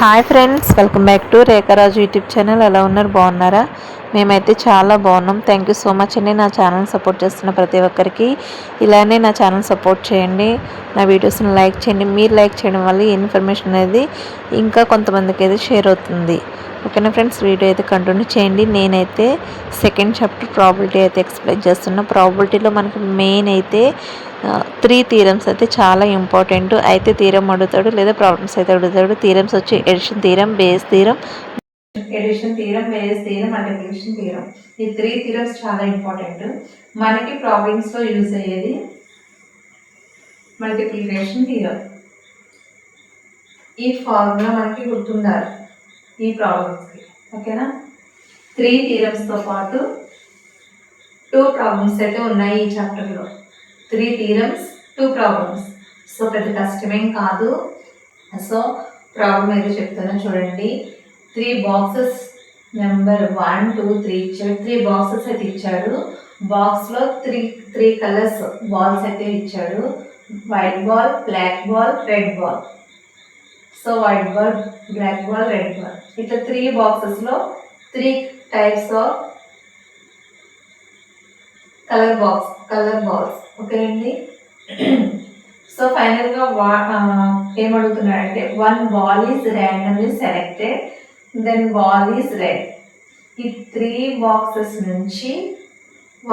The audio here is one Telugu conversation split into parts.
Hi friends, welcome back to Rekharaju YouTube channel. ఎలా ఉన్నారు? బాగున్నారా? మేమైతే చాలా బాగున్నాం. థ్యాంక్ యూ సో మచ్ అండి. నా ఛానల్ సపోర్ట్ చేస్తున్న ప్రతి ఒక్కరికి ఇలానే నా ఛానల్ సపోర్ట్ చేయండి. నా వీడియోస్ని లైక్ చేయండి. మీరు లైక్ చేయడం వల్ల ఈ ఇన్ఫర్మేషన్ అనేది ఇంకా కొంతమందికి అయితే షేర్ అవుతుంది. ఓకేనా ఫ్రెండ్స్, వీడియో అయితే కంటిన్యూ చేయండి. నేనైతే సెకండ్ చాప్టర్ ప్రాబిలిటీ అయితే ఎక్స్ప్లెయిన్ చేస్తున్నా. ప్రాబిలిటీలో మనకి మెయిన్ అయితే 3 థీరమ్స్ అయితే చాలా ఇంపార్టెంట్. అయితే థీరం అడుగుతాడు లేదా ప్రాబ్లమ్స్ అయితే అడుగుతాడు. థీరమ్స్ వచ్చి addition theorem, Bayes theorem, Bayes theorem, multiplication theorem. ఈ 3 థీరమ్స్ చాలా ఇంపార్టెంట్. మనకి ప్రాబ్లమ్స్ లో యూజ్ అయ్యేది మల్టిప్లికేషన్ థీరం. ఈ ఫార్ములా మనకి గుర్తుండాలి ఈ ప్రాబ్లమ్స్ కి. ఓకేనా? 3 థీరమ్స్ తో పాటు 2 ప్రాబ్లమ్స్ అయితే ఉన్నాయి ఈ చాప్టర్ లో. 3 థీరమ్స్, 2 ప్రాబ్లమ్స్. సో పెద్ద కష్టమేం కాదు. సో ప్రాబ్లం అయితే చెప్తాను చూడండి. 3 బాక్సెస్ నెంబర్ 1, 2, 3 ఇచ్చాడు. 3 బాక్సెస్ అయితే ఇచ్చాడు. బాక్స్ లో 3 కలర్స్ బాల్స్ అయితే ఇచ్చాడు. White ball, black ball, red ball. So white ball, black ball, red ball, ఇట్లా 3 బాక్సెస్ లో 3 టైప్స్ ఆఫ్ కలర్ బాల్స్. ఓకేనండి. సో ఫైనల్ గా ఏమడుగుతున్నాడంటే 1 ball is randomly selected, then ball is red. ఈ 3 బాక్సెస్ నుంచి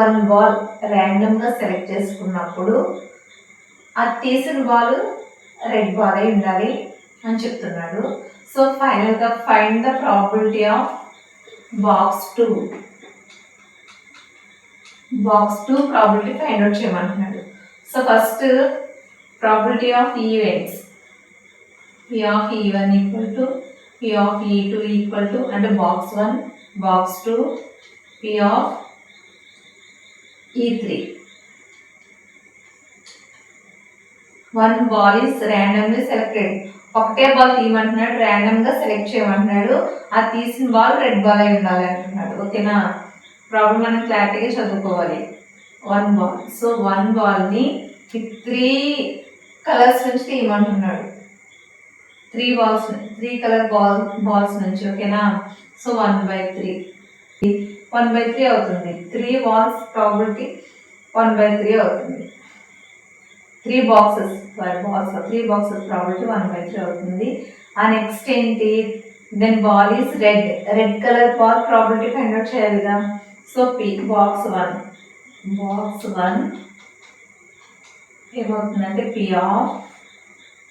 1 బాల్ ర్యాండమ్ గా సెలెక్ట్ చేసుకున్నప్పుడు ఆ తీసిన బాల్ రెడ్ బాల్ అయి ఉండాలి అని చెప్తున్నాడు. సో ఫైనల్ గా find the probability of box 2 probability find out చేయమంటున్నాడు. So first probability of events, P of E1 equal to P of E2 equal to అంటే box 1, box 2, P of E3. 1 ball is randomly selected. ఒకటే బాల్ తీయమంటున్నాడు, ర్యాండమ్ గా సెలెక్ట్ చేయమంటున్నాడు. ఆ తీసిన బాల్ రెడ్ బాల్ అయి ఉండాలి అంటున్నాడు. ఓకేనా? ప్రాబ్లం మనం క్లారిటీగా చదువుకోవాలి. 1 బాల్. సో 1 బాల్ ని 3 కలర్స్ నుంచి తీయమంటున్నాడు. 3 కలర్ బాల్స్ నుంచి. ఓకేనా? సో 1/3 అవుతుంది. 3 బాల్స్ ప్రాబిలిటీ 1/3 అవుతుంది. 3 బాక్సెస్ ప్రాబిలిటీ 1/3 అవుతుంది. ఆ నెక్స్ట్ ఏంటి? Then ball is red colour ball probability find out చేయాలిగా. సో బాక్స్ 1 ఏమవుతుందంటే P of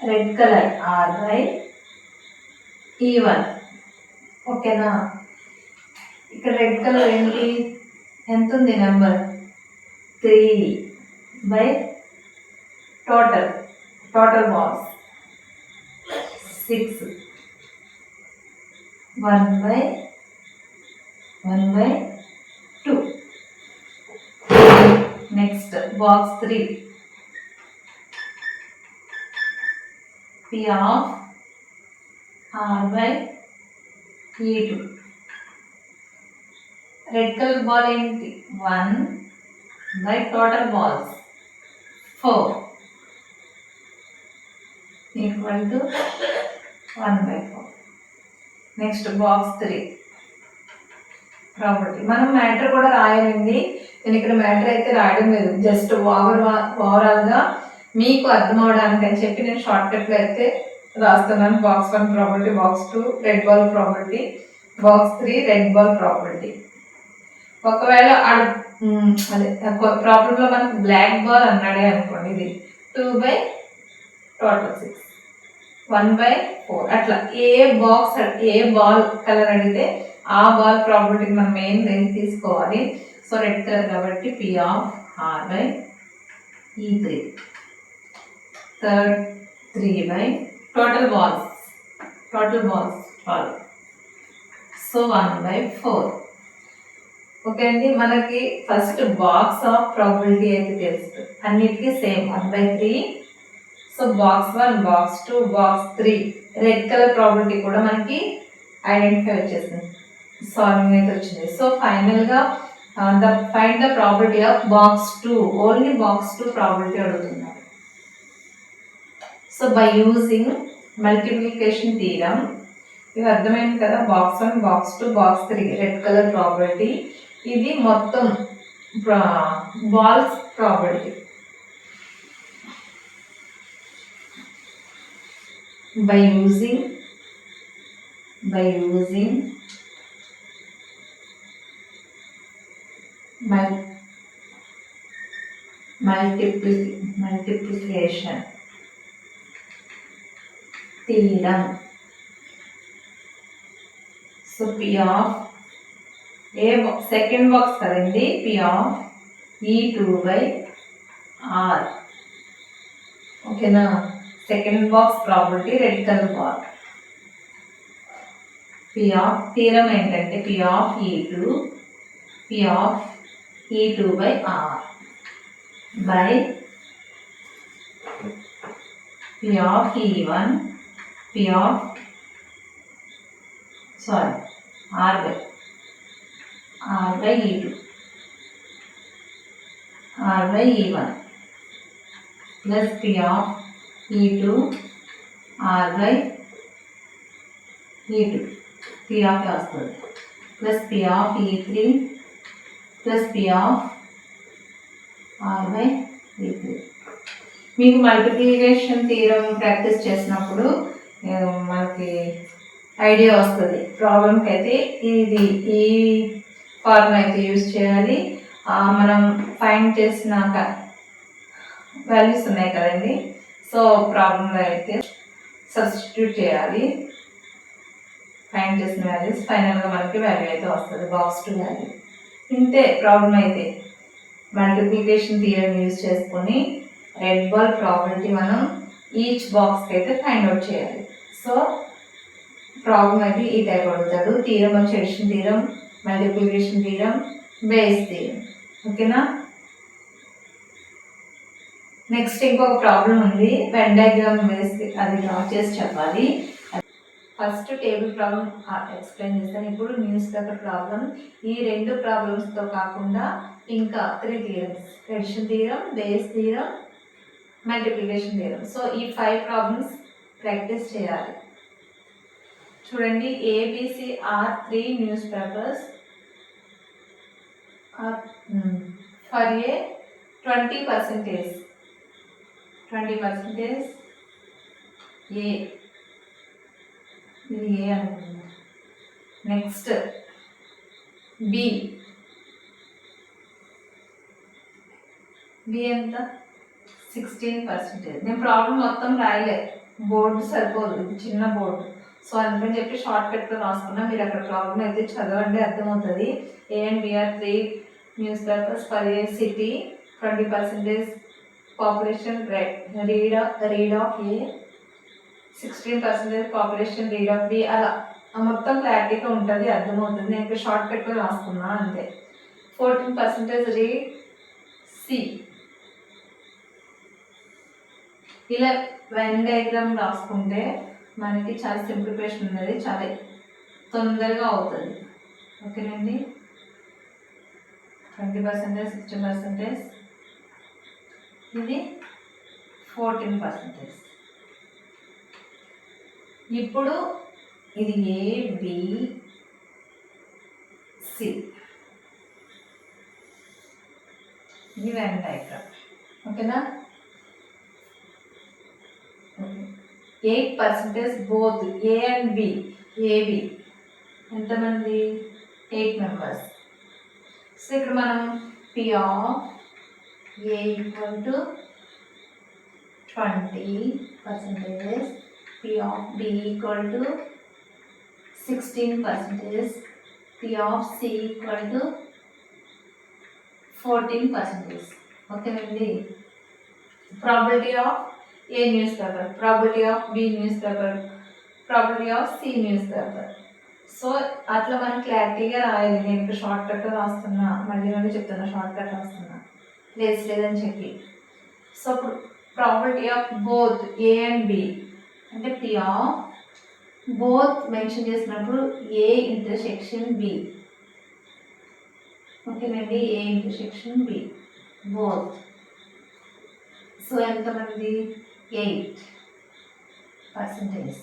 red colour R/E1. ఓకేనా? ఇక్కడ రెడ్ కలర్ ఏంటి, ఎంత ఉంది number? 3 by total balls 6, 1/2. Next box 3 P of R/E2. Red colour ball ఏంటి? 1 by total balls 4 equal to 1/4. Next box 3 property. మనం మ్యాటర్ కూడా రాయాలండి. నేను ఇక్కడ మ్యాటర్ అయితే రాయడం లేదు, జస్ట్ ఓవరాల్ గా మీకు అర్థం అవడానికి అని చెప్పి నేను షార్ట్ కట్ లో అయితే రాస్తున్నాను. Box 1 property, box 2 red ball property, box 3 red ball property. ఒకవేళ అదే ప్రాబ్లం లో మనకు బ్లాక్ బాల్ అన్నాడే అనుకోండి, ఇది 2 బై టోటల్ 6, 1/4. అట్లా ఏ బాల్ కలర్ అడిగితే ఆ బాల్ ప్రాపర్టీ మనం మెయిన్ తీసుకోవాలి. సో రెడ్ కలర్ కాబట్టి P of R/E3. Third 3 by total balls so 1/4. Okay అండి. మనకి ఫస్ట్ బాక్స్ ఆఫ్ ప్రాబిలిటీ అయితే తెలుసు, అన్నిటికీ same 1/3. So box 1, box 2, box 3 red colour probability కూడా మనకి ఐడెంటిఫై వచ్చేసింది, సాల్వింగ్ అయితే వచ్చింది. సో ఫైనల్ గా find the probability of box 2, only box 2 probability అడుగుతున్నారు. So by using multiplication theorem ఇవి అర్థమైంది కదా, box 1, box 2, box 3 red colour probability. ఇది మొత్తం balls probability. by using multiplication theorem. So P of A second box కదండి, P of E2 by R. ఓకేనా, second box probability red colour ball. P of theorem ఏంటంటే P of E2 by R by P of E1 R by E2 R by E1 plus P of E2 R by E2 P of వస్తుంది plus P of E3 plus P of R by E3. మీకు మల్టిప్లికేషన్ థీరం ప్రాక్టీస్ చేసినప్పుడు మనకి ఐడియా వస్తుంది. ప్రాబ్లంకి అయితే ఈ ఫార్ములా అయితే యూజ్ చేయాలి. మనం ఫైండ్ చేసినాక వాల్యూస్ ఉన్నాయి కదండి, సో ప్రాబ్లంలో అయితే సబ్స్టిట్యూట్ చేయాలి. ఫైండ్ చేసిన వాల్యూస్ ఫైనల్గా మనకి వాల్యూ అయితే వస్తుంది, బాక్స్ 2 వాల్యూ. ఇంతే ప్రాబ్లం అయితే. మల్టిప్లికేషన్ థియరం యూజ్ చేసుకొని రెడ్ బాల్ ప్రాబిలిటీ మనం ఈచ్ బాక్స్కి అయితే ఫైండ్ అవుట్ చేయాలి. సో ప్రాబ్లం అయితే ఈ టైప్ అడుగుతాడు. థీరం వచ్చి addition theorem, multiplication theorem, Bayes theorem. ఓకేనా. నెక్స్ట్ ఇంకొక ప్రాబ్లం ఉంది, వెన్ డయాగ్రామ్ వేసి అది డ్రా చేసి చెప్పాలి. ఫస్ట్ టేబుల్ ప్రాబ్లం ఎక్స్ప్లెయిన్ చేస్తాను. ఇప్పుడు న్యూస్ పేపర్ ప్రాబ్లం. ఈ 2 ప్రాబ్లమ్స్తో కాకుండా ఇంకా 3 theorems, addition theorem, Bayes theorem, multiplication theorem. So ఈ 5 ప్రాబ్లమ్స్ ప్రాక్టీస్ చేయాలి. చూడండి, ABC are 3 newspapers for A 20% A, ఇది ఏ అనుకుంటున్నా. నెక్స్ట్ బి ఎంత 16%. నేను ప్రాబ్లం మొత్తం రాయలే, బోర్డు సరిపోదు, ఇది చిన్న బోర్డు. సో అందుకని చెప్పి షార్ట్ కట్లో రాసుకున్నా. మీరు అక్కడ ప్రాబ్లం అయితే చదవండి, అర్థమవుతుంది. A and B are 3 newspapers for a city, 20% population read of A, 16% population read of B. అలా మొత్తం క్లారిటీగా ఉంటుంది, అర్థమవుతుంది. నేను ఇక్కడ షార్ట్ కట్లో రాసుకున్నా అంతే. 14% రీడ్ సి. ఇలా వెన్ డయాగ్రామ్ రాసుకుంటే మనకి చాలా సింప్లిఫికేషన్ ఉన్నది, చాలా తొందరగా అవుతుంది. ఓకేనండి. 20%, 16%, ఇది 14%. ఇప్పుడు ఇది ఏబిసి, ఇది వెన్ డయాగ్రామ్. ఓకేనా. 8% both A and B. AB ఎంతమంది? 8 మెంబర్స్. సో ఇక్కడ మనం P of A equal to 20%, P of B equal to 16%, P of C equal to 14%. ఓకేనండి. Probability of A newspaper, probability of B newspaper, probability of C newspaper. So అట్లా మనం క్లారిటీగా రాయాలి. నేను ఇప్పుడు షార్ట్ కట్ రాస్తున్నా, మళ్ళీ చెప్తున్నా, షార్ట్ కట్ రాస్తున్నా లేదని చెప్పి. సో ఇప్పుడు probability of both A and B అంటే పి ఆఫ్ బోత్ మెన్షన్ చేసినప్పుడు ఏ ఇంటర్సెక్షన్ బి. ఓకేనండి, A intersection B both. So ఎంతమంది? 8%.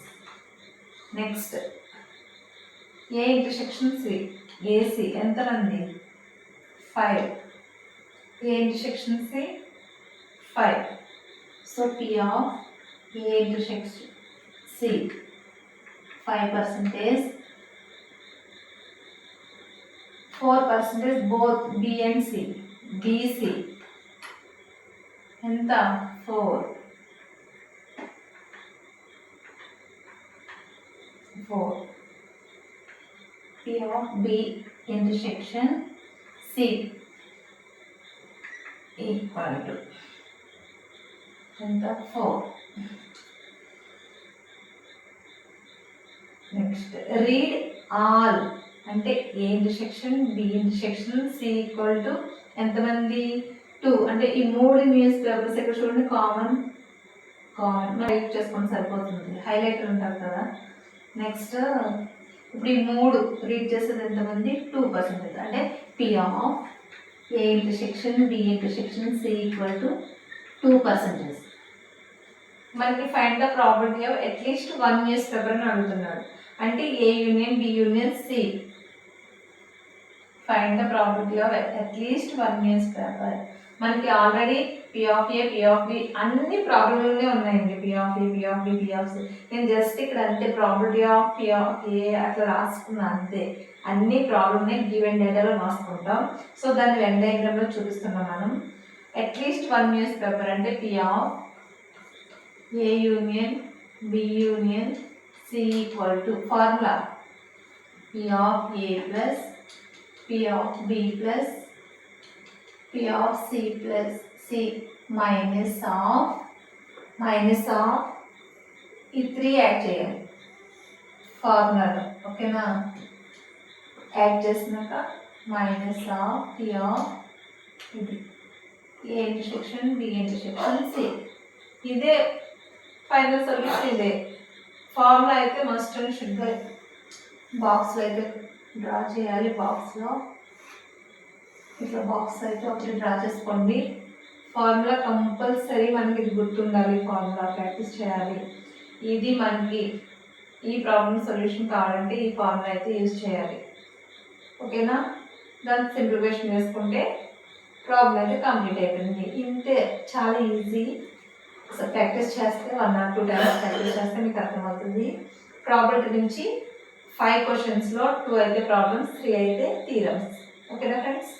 Next A intersection C, AC ఎంతమంది 5, ఏ ఇంటర్సెక్షన్ సి 5. సో P of A intersection C 5%, 4% both B and C, BC ఎంత 4. P of B intersection C equal to ఎంత 4. నెక్స్ట్ రీడ్ ఆల్ అంటే A intersection B intersection C equal to ఎంతమంది 2. అంటే ఈ 3 న్యూస్ పేపర్స్ ఇక్కడ చూడండి కామన్ రైట్ చేసుకొని సరిపోతుంది, హైలైటర్ ఉంటారు కదా. నెక్స్ట్ ఇప్పుడు ఈ 3 రీడ్ చేసేది ఎంతమంది 2%. అంటే P of A intersection B intersection C equal to 2%. మనకి find the probability of at least 1 newspaper అని అడుగుతున్నాడు. అంటే A union B union C. Find the probability of at least 1 newspaper. మనకి already P of A P of B అన్ని ప్రాబ్లంలోనే ఉన్నాయండి. P of A P of B P of C. నేను జస్ట్ ఇక్కడ అంతే probability of P of A అట్లా రాసుకున్నా అంతే. అన్ని ప్రాబ్లమ్ని గివెన్ డేటాలో రాసుకుంటాం. సో దాన్ని వెన్ డయాగ్రామ్లో చూపిస్తున్నాం మనం. అట్లీస్ట్ 1 న్యూస్ పేపర్ అంటే P of A union B union C equal to formula P of A plus P of B plus P of C plus C minus of ఈ 3 యాడ్ చేయాలి ఫార్ములాలో. ఓకేనా? యాడ్ చేసినాక మైనస్ ఆఫ్ P of ఇది A intersection B intersection C. ఇదే ఫైనల్ సొల్యూషన్. ఇదే ఫార్ములా అయితే మస్ట్ అండ్ షుడ్గా బాక్స్లో అయితే డ్రా చేయాలి. బాక్స్లో ఇట్లా బాక్స్ అయితే ఒకటి డ్రా చేసుకోండి. ఫార్ములా కంపల్సరీ మనకి ఇది గుర్తుండాలి. ఫార్ములా ప్రాక్టీస్ చేయాలి. ఇది మనకి ఈ ప్రాబ్లమ్ సొల్యూషన్ కావాలంటే ఈ ఫార్ములా అయితే యూజ్ చేయాలి. ఓకేనా? దాన్ని సింప్లిఫికేషన్ చేసుకుంటే ప్రాబ్లం అయితే కంప్లీట్ అయిపోయింది. ఇంతే, చాలా ఈజీ. సో ప్రాక్టీస్ చేస్తే 1 or 2 times ప్రాక్టీస్ చేస్తే మీకు అర్థమవుతుంది. ప్రాబిలిటీ నుంచి 5 questions లో 2 అయితే ప్రాబ్లమ్స్, 3 అయితే థీరమ్స్. ఓకేనా ఫ్రెండ్స్?